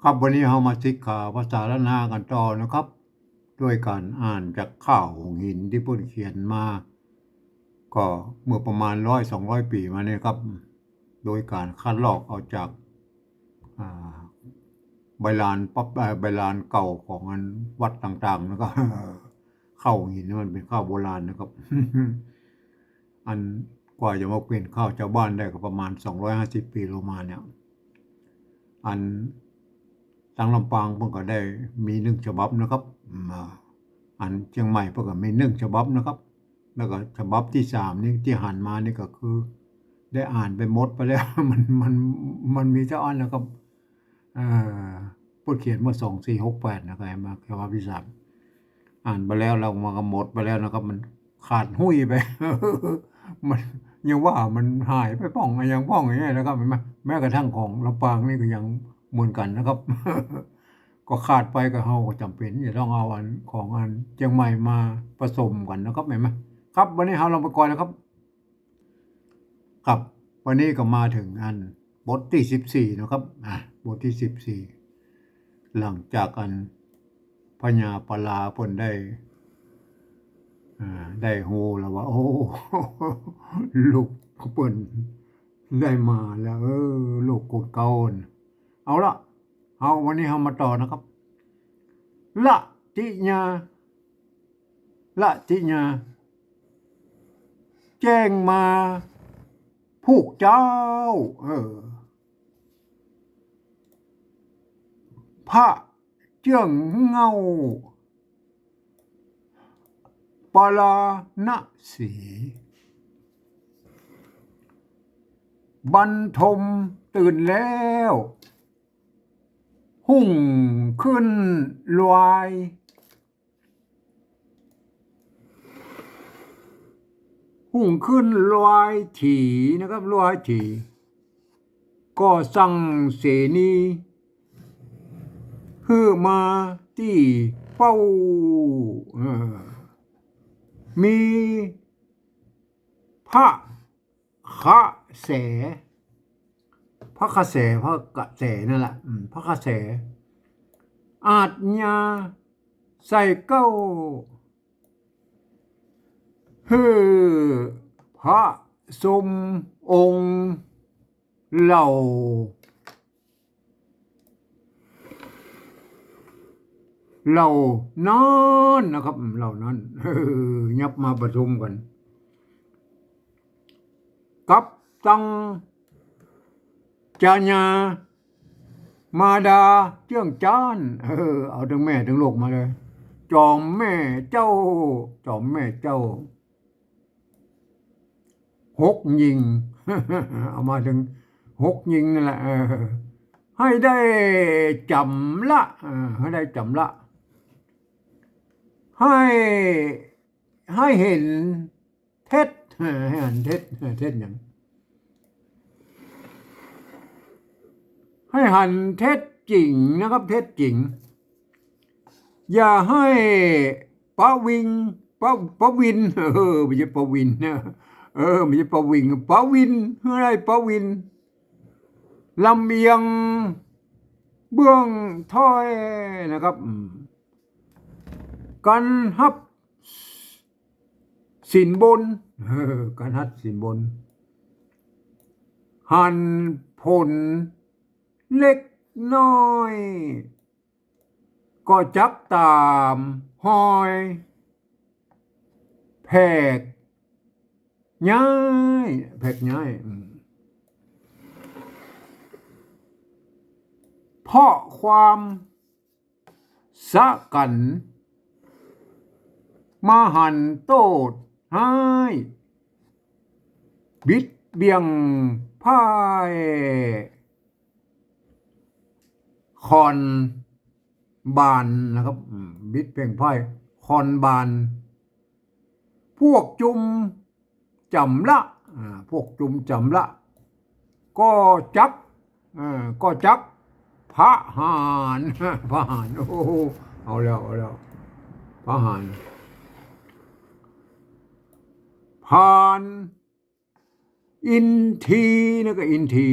ครับวันนี้เรามาศึกษาภาษาล้านนากันต่อนะครับด้วยการอ่านจากข่าวหงหินที่เพิ่นเขียนมาก็เมื่อประมาณ100-200 ปีมาเนี่ยครับโดยการคัดลอกเอาจากอ่าใบลานใบลานเก่าของอันวัดต่างๆนะครับข้าวหงหินนี่มันเป็นข้าวโบราณนะครับอันกว่าจะมาเป็นข้าวชาวบ้านได้ก็ประมาณ250 ปีลงมาเนี่ยอัน ทางลำปางเพิ่นก็ได้มี1 ฉบับนะครับอันเชียงใหม่เพิ่นก็มี1 ฉบับนะครับแล้วก็ฉบับที่3นี่ที่หันมานี่ก็คือได้อ่านไปหมดไปแล้วมันมีเท่าอันแล้วครับเอ่อเพิ่นเขียนเมื่อ2468นะครับมาฉบับที่3อ่านไปแล้วเรามันก็หมดไปแล้วนะครับมันขาดหุ้ยไปมันยังว่ามันหายไปป้องยังป้องอย่างเงี้ยนะครับเห็นไหมแม้กระทั่งของลำปางนี่ก็ยังเหมือนกันนะครับ ก็ขาดไปก็เฮาก็จำเป็นจะต้องเอาอันของอันเชียงใหม่มาผสมกันนะครับเห็นไหมครับวันนี้เฮาลองไปก่อนนะครับครับวันนี้ก็มาถึงอันบทที่14นะครับบทที่14หลังจากอันพญาปลาเพิ่นได้ฮู้แล้วว่าโอ้ลูกเพิ่นได้มาแล้วลูกกดเก่าน่ะเอาละวันนี้เฮามาต่อนะครับละติญา ละทิญาแจ้งมาผูกเจ้าพระเจื้องเงาปลาณสีบรรทมตื่นแล้วหุ่งขึ้นลอยหุ่งขึ้นลอยถี่นะครับลอยถี่ก็สั่งเสนีเพื่อมาที่เฝ้ามีพระคะแสพระคะแสพระกระแสนั่นแหละพระคะแสอาจญาใส่เก้าฮือพระสมองค์เหล่านั้นนะครับเหล่านั้นยับมาประชุมกันกับตังจาญามาดาเจื้องจ้านเอาทั้งแม่ทั้งลูกมาเลยจอมแม่เจ้าจอมแม่เจ้าหกยิง เอามาถึง6 ยิงนั่นแหละให้ได้จำละให้ได้จำละให้เห็นเท็จให้เห็นเท็จอย่างให้หันเท็จจริงนะครับเท็จจริงอย่าให้ปะวิงปะวินไม่ใช่ปะวินนะไม่ใช่ปะวิงปะวินอะไรปะวินลำเอียงเบื้องถ้อยนะครับกันฮับสินบนกันฮับสินบนหันผลเล็กน้อยก็จักตามหอยแผกย้ายแผกย้ายเพราะความสะกันมาหันโตดให้บิดเบียงพ่ายคอนบานนะครับบิดเพียงพ่ายคอนบานพวกจุมจำละพวกจุมจำละก็จักพระหานพระหานโอ้เอาแล้วพระหานผ่านอินทีนะก็อินที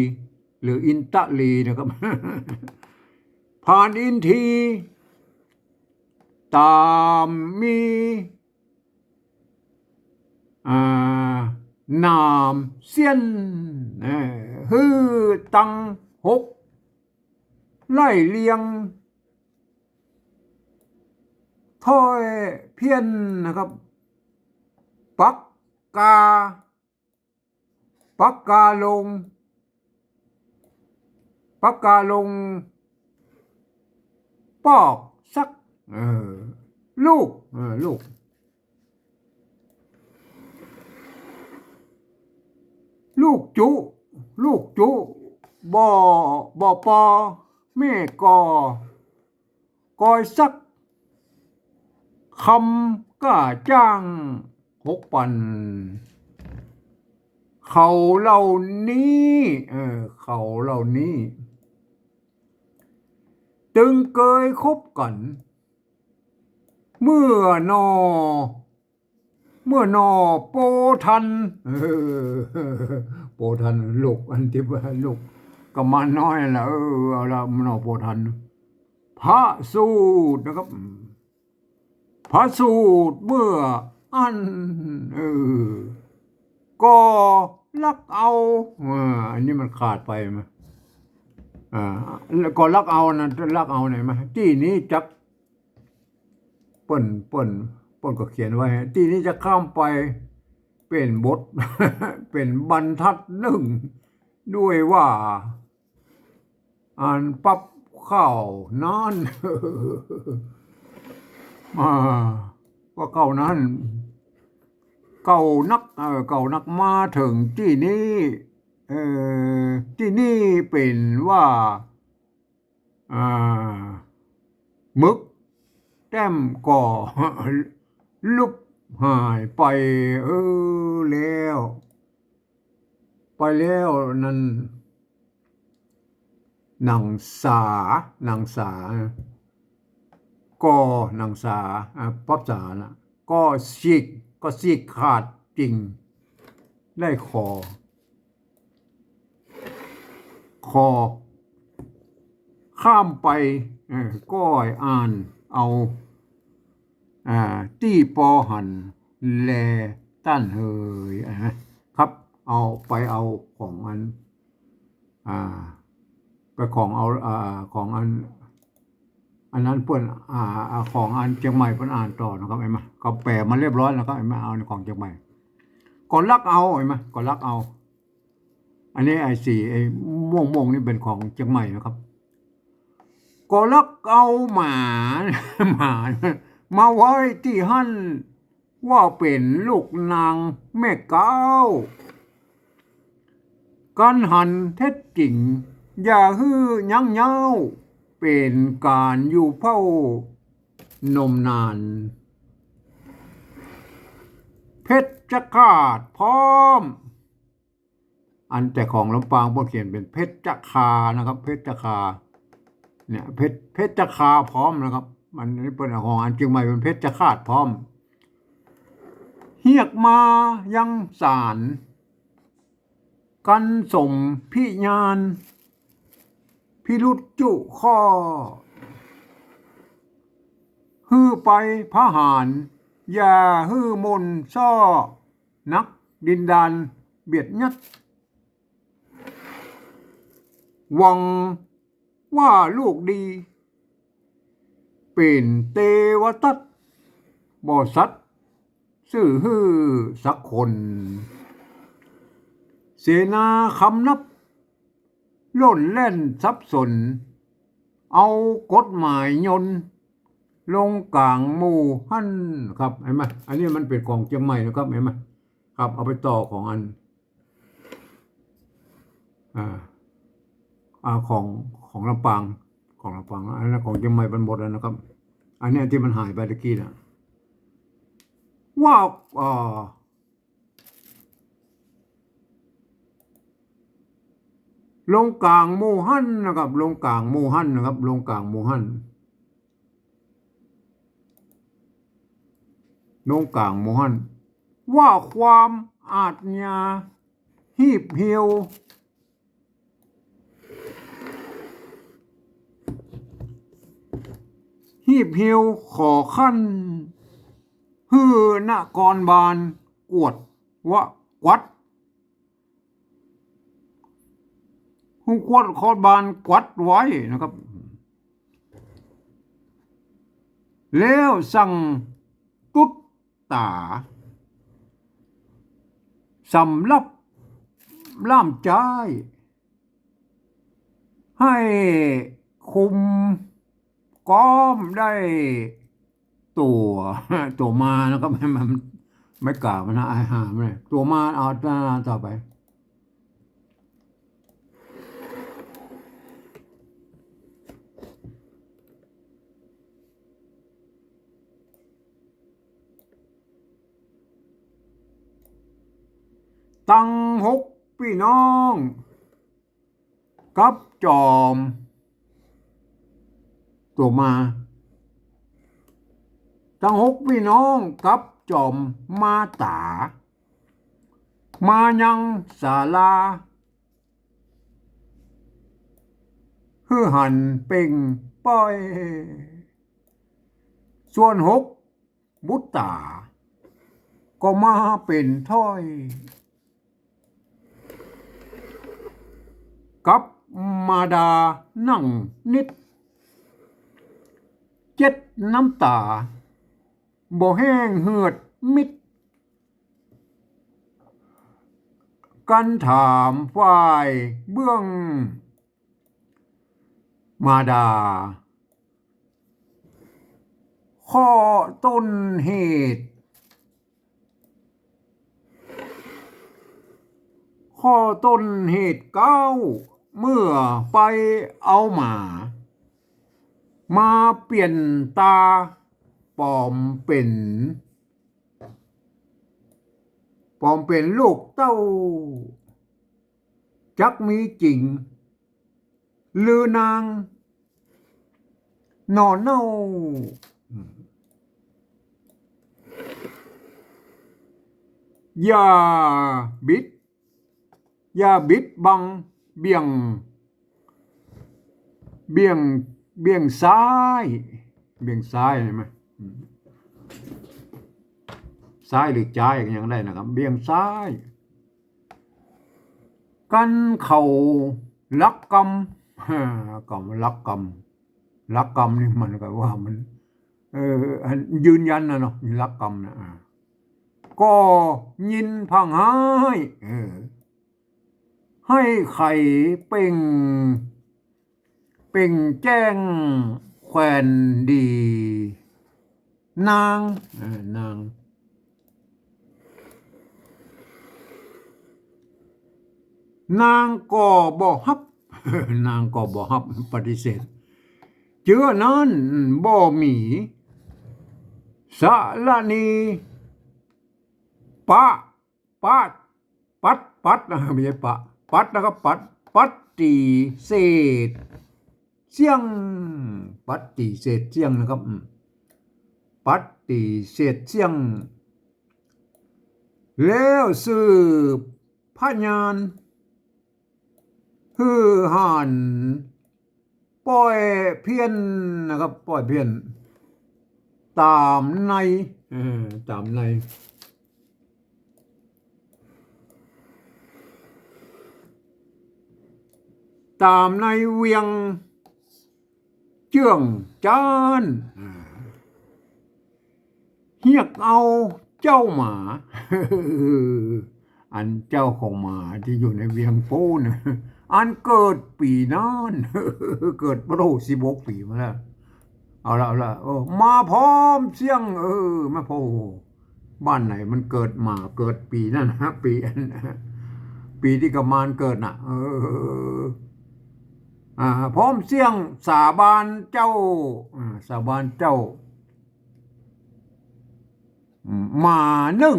หรืออินตะลีนะครับ ผ่านอินทรีตามมีนามเซียนฮือตังหกไล่เลียงถ้อยเพี้ยนนะครับปักกาลงปอกสักลูกจุบ่ปอแม่กอยสักคำก้าจ้าง6 ปันเขาเหล่านี้ตึงเคยคบกัน เมื่อนอโปทันโปทันลูกอันที่ว่าลูกก็มาน้อยละเอาละนอโปทันพระสูตรนะครับพระสูตรเมื่ออันก็ลักเอาอันนี้มันขาดไปมั้ยก็ลักเอานะลักเอาไหนมาที่นี้จักเปิ้นก็เขียนไว้ที่นี้จะข้ามไปเป็นบท เป็นบรรทัดหนึ่งด้วยว่าอ่านปั๊บเข้านานว่าเก่านั้นเก่านักมาถึงที่นี้ที่นี่เป็นว่ามึกแต้มก่อลุบหายไปแล้วนั้นนางสาก็นางสาป๊อบสานะก็ซีกขาดจริงได้คอข้ามไปก็อ่านเอาตี้ปอหันแลตั้นเฮยครับเอาไปเอาของอันไปของเอาของอันนั้นเปิ้นของอันเชียงใหม่เปิ้นอ่านต่อนะครับไอ้มาก็แปลมาเรียบร้อยแล้วครับไอ้มาเอาของเชียงใหม่ก่อนลักเอาไอ้มาก่อนลักเอาอันนี้ไอ้สีไอ้ม่วงนี่เป็นของเชียงใหม่นะครับก็ลักเอาหมามาไว้ที่หั่นว่าเป็นลูกนางแม่เก้าการหันเท็จจริงอย่าฮื้อยั้งเย้าเป็นการอยู่เฝ้านมนานเพชรฆาตพร้อมอันแต่ของลำปางพวกเขียนเป็นเพชรคานะครับเพชรคาเนี่ยเพชรคาพร้อมนะครับมันนี่เป็นของอันจึงใหม่เป็นเพชรฆาตพร้อมเฮียกมายังศาลกันสมพิญานพิรุจจุข้อฮื้อไปพหารอย่าฮื้อมนซ่อนักดินดานเบียดยัดหวังว่าลูกดีเป็นเทวทัตบ่สัตซื่อฮื้อสักคนเสนาคำนับล่นเล่นสับสนเอากฎหมายยนลงกลางหมู่หั่นครับเห็นไหมอันนี้มันเป็นของเชียงใหม่นะครับเห็นไหมครับเอาไปต่อของอันของลำปางอันนั้นของเชียงใหม่เป็นหมดแล้วนะครับอันนี้ที่มันหายไปตะกี้นะว่าลงกลางหมู่หั่นนะครับลงกลางหมู่หั่นนะครับลงกลางหมู่หั่นว่าความอาทยาหีบเหี่ยว หีบเหี่ยวขอขั้นฮือนกรบาลกวดวะกวัดฮู้กวดคอบานกวัดไว้นะครับแล้วสั่งตุ๊ดตาสำรับล่ามใจให้คุมก้อมได้ตัวตัวมานะครับมันไม่กล่าวมันนะอาหารเลยตัวมาเอาต่อไปตั้งหกพี่น้องกับจอมตัวมาตั้งหกพี่น้องกับจอมมาตามายังศาลาฮือหันเป่งป้อยส่วนหกบุตตาก็มาเป็นถ้อยกับมาดานั่งนิดเจ็ดน้ำตาบ่แห้งเหือดมิดกันถามฝ่ายเบื้องมาดาข้อต้นเหตุข้อต้นเหตุเก้าเมื่อไปเอามาเปลี่ยนตาปลอมเป็นลูกเต้าจักมีจริงหรือนางนอนเน่าอย่าบิดบังเบี่ยงซ้ายเห็นไหมซ้ายหรือจ้ายอย่างไรนะครับเบี่ยงซ้ายกันเขาลักกรรมลักกรรมนี่มันก็ว่ามันยืนยันนะเนาะลักกรรมนะก็ยินพังให้ไข่เป่งแจ้งแขวนดีนางก็บ่ฮับ นางก็บ่ฮับปฏิเสธเจือนั้นบ่มีสะละนีปัดไม่ใช่ปัดนะครับปัดตีเศษเสียงปัดตีเศษเสียงนะครับปัดตีเศษเสียงแล้วสืบพยานฮือหันปล่อยเพี้ยนนะครับปล่อยเพี้ยนตามในตามในเวียงเจื่องจานเฮียกเอาเจ้าหมา อันเจ้าของหมาที่อยู่ในเวียงโป้นอันเกิดปีนั้น เกิดประมาณ16 ปีมาแล้วเอาละมาพร้อมเสียงมาพอบ้านไหนมันเกิดหมาเกิดปีนั่นนะปีที่กำมานเกิดน่ะพร้อมเสียงสาบานเจ้ามาหนึ่ง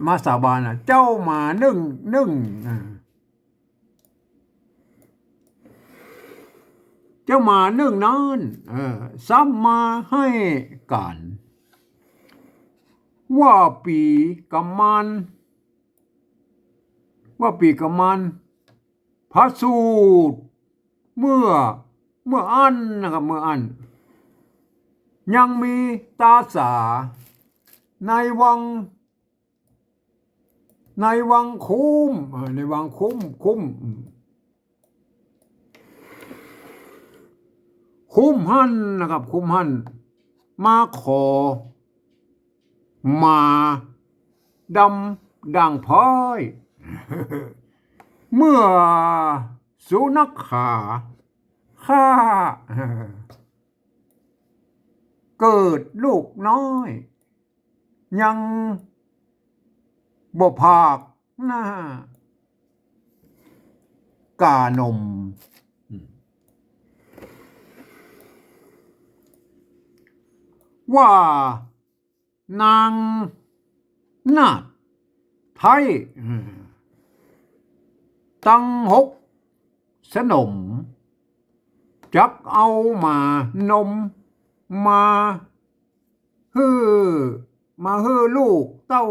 มาสาบานเจ้ามาหนึ่งเจ้ามาหนึ่งนั้นซ้ำมาให้การว่าปีกำมันพระสูตรเมื่อ เมื่ออันนะครับเมื่ออันยังมีตาสาในวังในวังคุ้มในวังคุ้มหันนะครับคุ้มหันมาขอมาดำด่างพร้อยเมื่อสุนัขขาข้าเกิดลูกน้อยยังบ่ภาคหน้ากานมว่านางนาฏไทยตั้งหกสนมจักเอามานมมาฮือลูกเต้า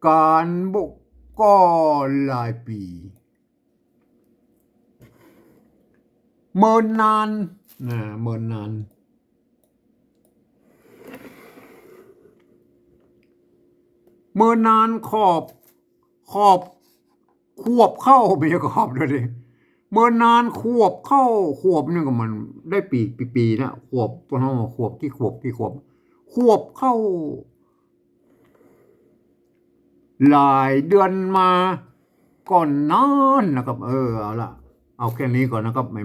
การบุกก็หลายปีเมินนานเมินนานขอบควบเข้าไม่ใช่ขอบด้วยดิเมินนานควบเข้าควบนี่ก็มันได้ปีนะควบตัวน้องควบเข้าหลายเดือนมาก่อนนานนะครับเอาละเอาแค่นี้ก่อนนะครับไม่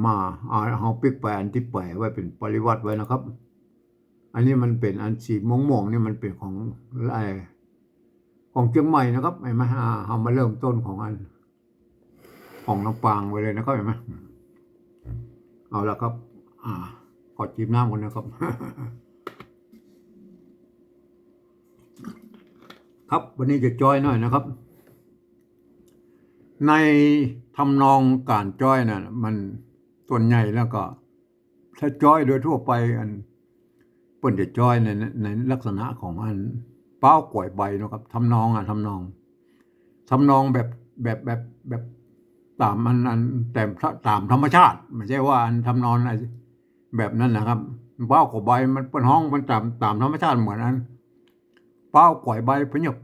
มาเอาปิกแปลนที่แปลไว้เป็นปริวัติไว้นะครับอันนี้มันเป็นอันสีม่วงนี่มันเป็นของอะไรของเชียงใหม่นะครับเห็นไหมเอามาเริ่มต้นของอันของลำปางไว้เลยนะครับเห็นไหมเอาละครับกดจิบน้ำก่อนนะครับ ครับวันนี้จะจ้อยหน่อยนะครับในทำนองการจ้อยน่ะมันส่วนใหญ่แล้วก็ถ้าจ้อยโดยทั่วไปอันเปิ้นจะจ้อยในลักษณะของอันเป้ากล้วยใบนะครับทำนองทำนองแบบตามอันแต่ตามธรรมชาติไม่ใช่ว่าอันทำนองอะไรแบบนั้นนะครับเป้ากล้วยใบมันเป็นห้องมันตามธรรมชาติเหมือนอันเป้ากล้วยใบพะหยก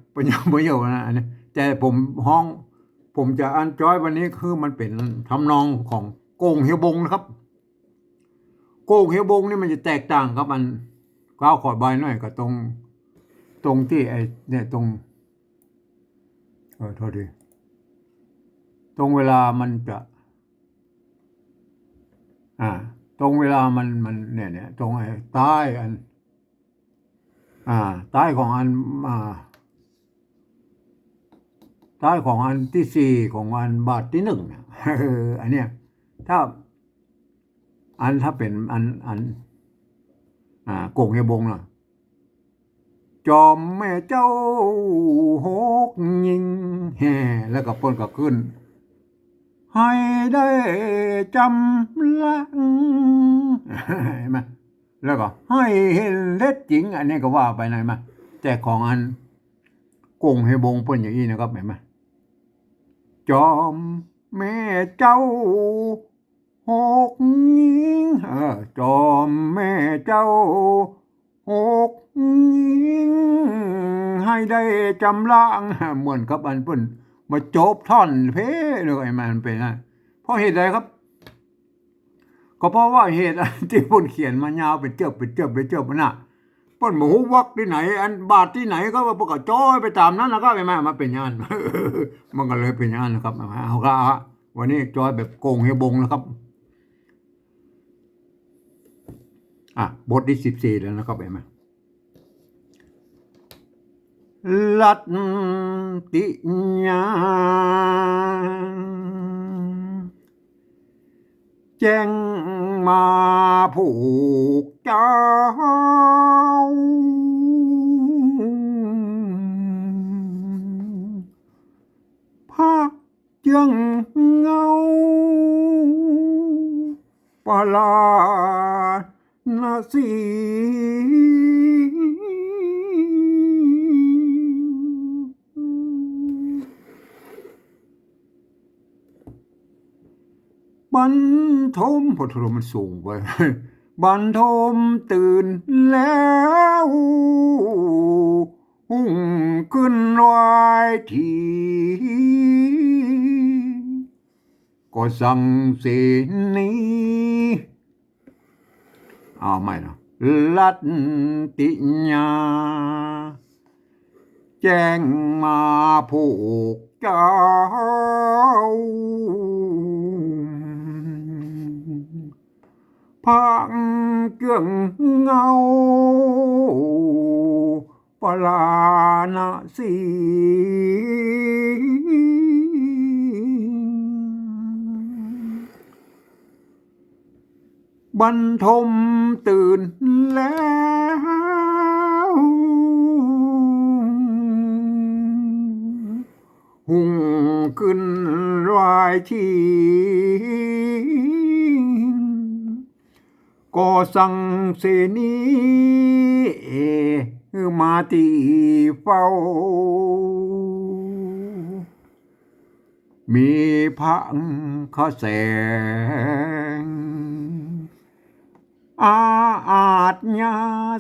นะอันนี้แต่ผมจะอันจ้อยวันนี้คือมันเป็นทำนองของโกงเฮียบงนะครับโกงเฮียบงนี่มันจะแตกต่างกับมันก้าวขอดใบหน่อยก็ตรงที่ไอเนี่ยตรงโทษทีตรงเวลามันจะตรงเวลามันเนี่ยตรงไอ้ใต้อันใต้ของอันใต้ของอันที่สี่ของอันบาทที่หนึ่งอันเนี้ยถ้าเป็นอันโกงเฮบงนะจอมแม่เจ้าหกยิงแห่แล้วก็เปิ้นก็ขึ้นให้ได้จำลังเห็นไหมแล้วก็ให้เห็นเล็ดจริงอันนี้ก็ว่าไปหน่อยมาแต่ของอันโกงเฮบงเปิ้นอย่างนี้นะครับเห็นไหมจอมแม่เจ้าหกยิงจอมแม่เจ้าหกยิงให้ได้จำล่างเหมือนกับอันเปิ้นมาจบท่อนเพเลยมันเป็นนะเพราะเหตุใดครับก็เพราะว่าเหตุที่เปิ้นเขียนมายาวเป็นเจิบน่ะเปิ้นบ่ฮู้วักที่ไหนอันบาทที่ไหนก็ว่าก็จ้อยไปตามนั้นนะครับมาเป็นอย่างนั้น มันก็เลยเป็นอย่างนั้นนะครับเอาละวันนี้จ้อยแบบโกงเฮบงนะครับบทที่14แล้วนะครับเห็นไหมลัทธิญาแจ้งมาผูกเจ้าพระจึงเงาปลานาสี บรรทมพอโทรมันสูงไป บรรทมตื่นแล้วหุ่งขึ้นไหวทีก็สั่งเสนีเอาไม่นะลัตติญาแจ้งมาผูกเจ้าพังเกื่องเงาปลาณสีบรรทมตื่นแล้วหุ่งขึ้นรายชีก็สั่งเสนีมาตีเฝ้ามีพังขะแสงอาจญา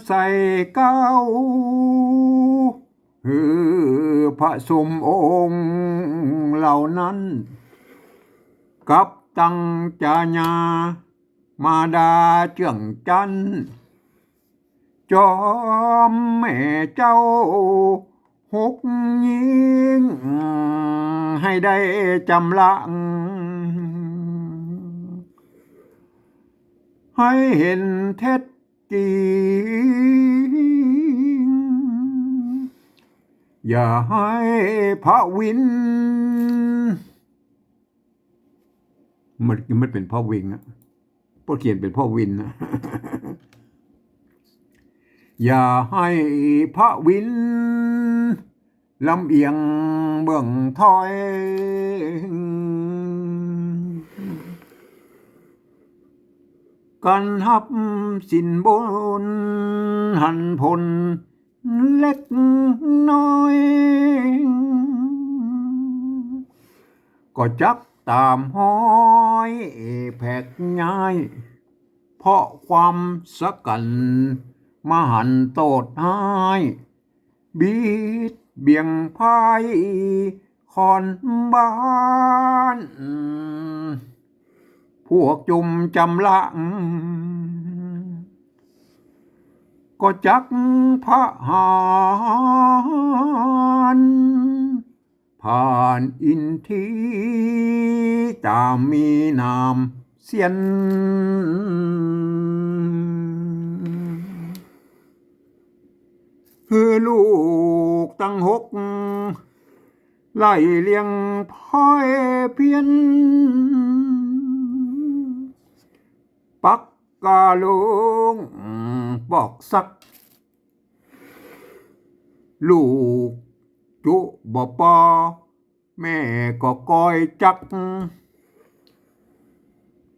ใส่เก้าพระสมองค์เหล่านั้นกับตังจาญามาดาเจื่องจันจอมแม่เจ้าหกยิงให้ได้จำลังให้เห็นเท็จจริงอย่าให้พระวินมันเป็นพ่อวิงอะพ่อเขียนเป็นพ่อวินนะ อย่าให้พระวินลำเอียงเบื้องถอยกันหับสินบนหันพลเล็กน้อยก็จักตามห้อยแผกง่ายเพราะความสักกันมหันโตดหายบิดเบี่ยงพายคอนบ้านพวกจุมจำลังก็จักพระหารผ่านอินทีตามมีนามเสียนคือลูกตั้งหกไล่เลี้ยงพ่อยเพียนปักกาลงบอกสักลูกจุบ่ปอแม่ก็ก้อยจัก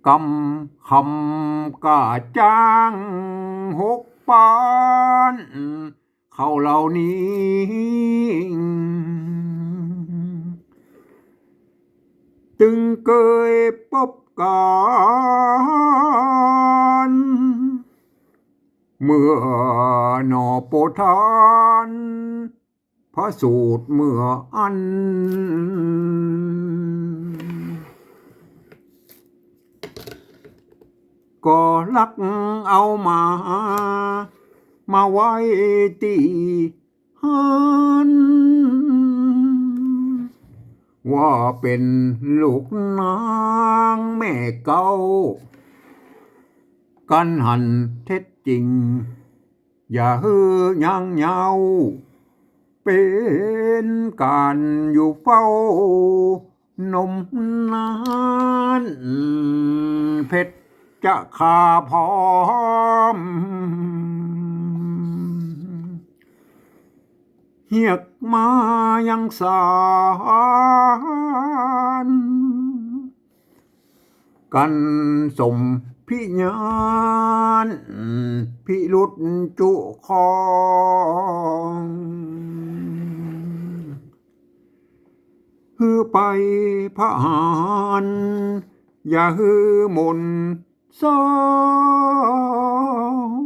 กำคำกาจ้างหกปานเขาเหล่านี้ตึงเคยพบกันเมื่อนอโปทานพระสูตรเมื่ออันก็ลักเอามาไว้ตีหันว่าเป็นลูกนางแม่เก่ากันหันเท็จจริงอย่าฮือย่างเยาเป็นการอยู่เฝ้านมนานเพชรจะขาพร้อมเฮียกมายังสารกันสมพิญานพิรุษจุคองคือไปพระหาร อย่าฮือหมนสอง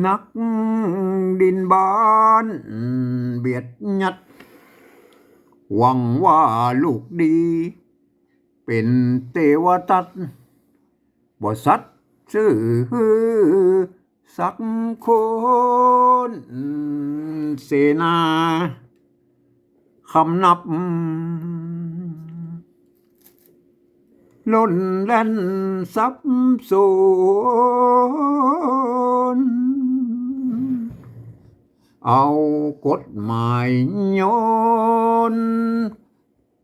นักดินบานเบียดยัดหวังว่าลูกดีเป็นเทวทัตบ่สัตว์ซื่อสักคนเสนาคำนับล้นแล่นซับสูนเอากฎหมายโยน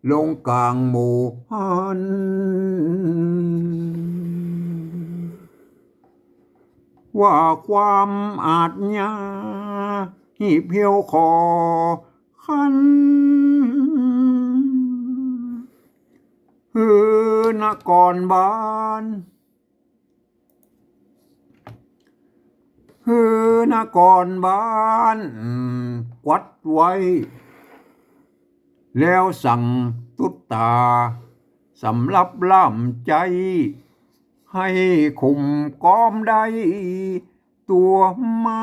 ลงกลางหมู่หันว่าความอาจญาหีบเหี่ยวคอขันฮือนครบาลฮือนครบาลกวัดไว้แล้วสั่งตุตตาสำรับล่ำใจให้คุมกอมได้ตัวมา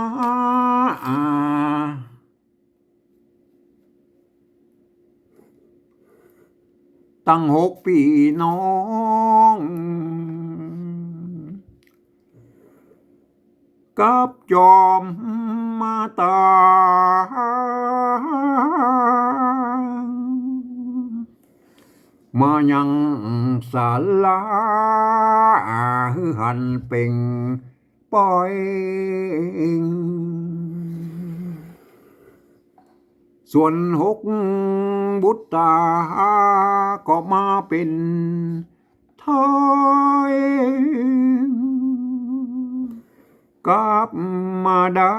ตั้ง6 ปีน้องกับจอมมาตามายังศาลาหันเป่งปล่อยส่วน6 บุตตาก็มาเป็นทอยกับมาดา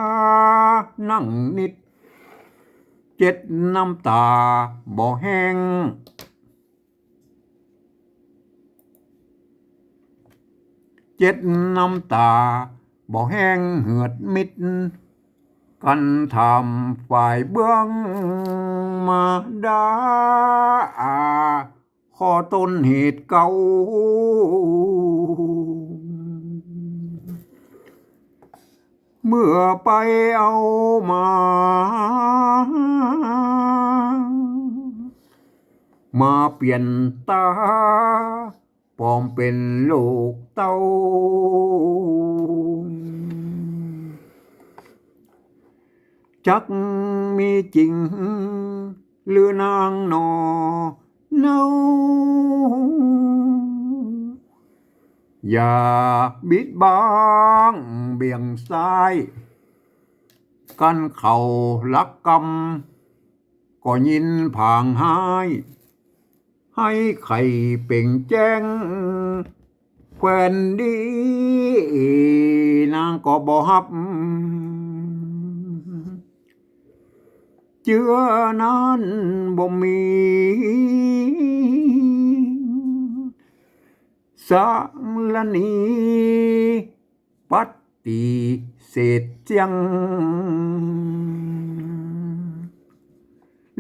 นั่งนิด7 น้ำตาบ่แห้ง7 น้ำตาบ่แห้งเหือดมิดกันทำฝ่ายเบื้องมาดาข้อต้นเหตุเก่าเมื่อไปเอามาเปลี่ยนตาปลอมเป็นลูกเต้าจักมีจริงหรือนางนอเนาอย่าบิดบังเบี่ยงซ้ายกันเข่าลักกรรมก็ยินผางหายให้ไข่เป่งแจ้งแควนดีนางก็บ่ฮับเจือนั้นบ่มีสังละนีปัตติเศษเจียง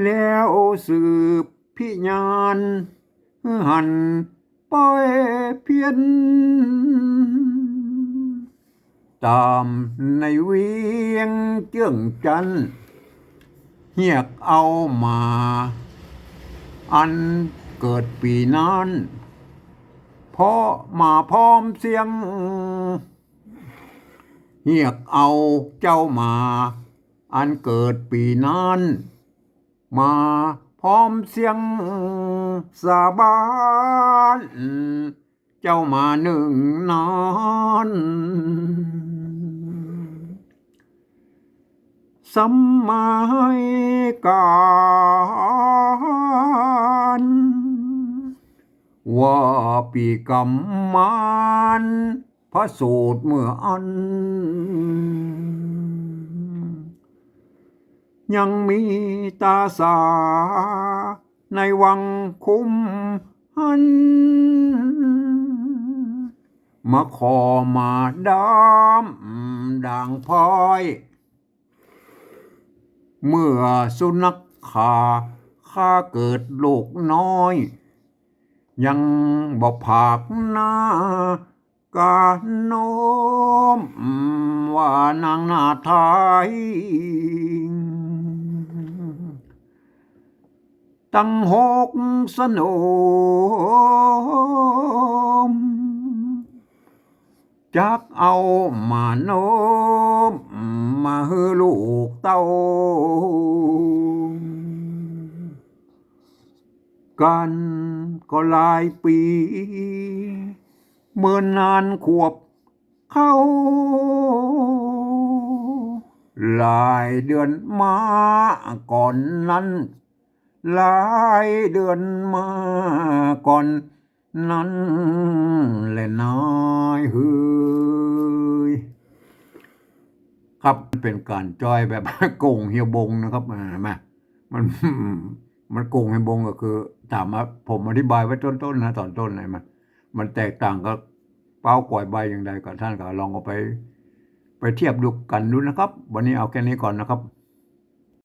แล้วสืบพิญาณหันปล่อยเพียนตามในเวียงเจื้องจันเฮียกเอามาอันเกิดปีนั้นเพราะมาพร้อมเสียงเฮียกเอาเจ้ามาอันเกิดปีนั้นมาพร้อมเสียงสาบานเจ้ามา1 นอนสมัยกาลว่าปีกำมันพระสูตรเมื่ออันยังมีตาสาในวังคุ้มหันมาขอมาดามด่างพลอยเมื่อสุนัขฆ่าเกิดลูกน้อย ยังบอกผากหน้ากาโน้มว่านางนาไทยตั้งหกสนมจักเอามาโน้มมาฮือลูกเต้ากันก็หลายปีเมื่อนานขวบเข้าหลายเดือนมาก่อนนั้นหลายเดือนมาก่อนนั้นแหละนายเฮ้ยครับเป็นการจ้อยแบบ โกงเฮียบงนะครับมามัน มันโกงเฮียบงก็คือถามว่าผมอธิบายไว้ต้นๆนะตอนต้นเลยมันแตกต่างกับเป้าก่อยใบอย่างใดก็ท่านก็ลองเอาไปเทียบดูกันดูนะครับ วันนี้เอาแค่นี้ก่อนนะครับ